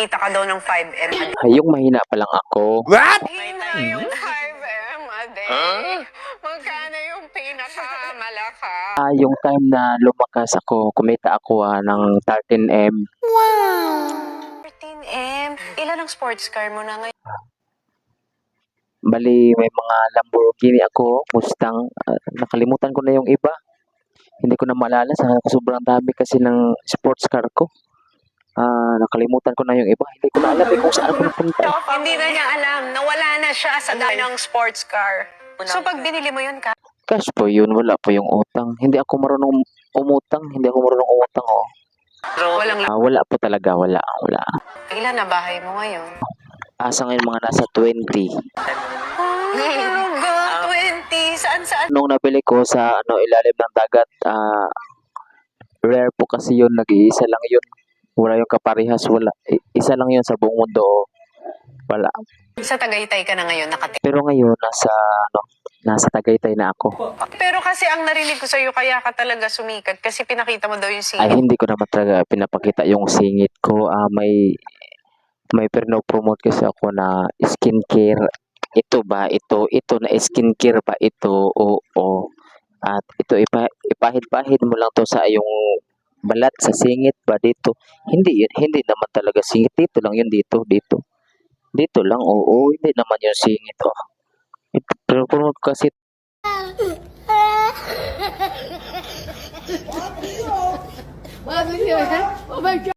Kita ka daw ng 5M a day. Ay, yung mahina pa lang ako. What? Mahina yung 5M a day. Magkano yung pinakamalakas? Yung time na lumakas ako, kumita ako ng 13M. 13M? Ilan ang sports car mo na ngayon? Bali, may mga Lamborghini ako, Mustang. Nakalimutan ko na yung iba. Hindi ko na maalala sa sobrang dami kasi ng sports car ko. Nakalimutan ko na yung iba. Hindi ko na alam kung saan ako napunta. Hindi na niya alam. Nawala na siya sa dami ng sports car. So pag binili mo yun ka? Cash po yun, wala po yung utang. Hindi ako marunong umutang. Oh. Walang Wala po talaga, wala. ilan na bahay mo ngayon? Asa ngayon mga nasa 20. Talaga, 20. Saan? Nung nabili ko sa ilalim ng dagat, rare po kasi yun, nag-iisa lang yun. Wala yung kaparehas, wala. Isa lang yun sa buong mundo. Wala. Sa Tagaytay ka na ngayon nakatira. Pero ngayon, nasa Tagaytay na ako. Pero kasi ang narinig ko sa'yo, kaya ka talaga sumikat kasi pinakita mo daw yung Ay, singit. hindi ko naman talaga pinapakita yung singit ko. May promote kasi ako na skincare. Ito ba? Ito na skincare ba? Ito, oo. At ito, ipahid-pahid mo lang to sa iyong balat, sa singit ba dito. Hindi naman talaga singit. Dito lang yun, dito. Dito lang, oo. Hindi naman yung singit, oh. Ito, promote kasi. Oh my God.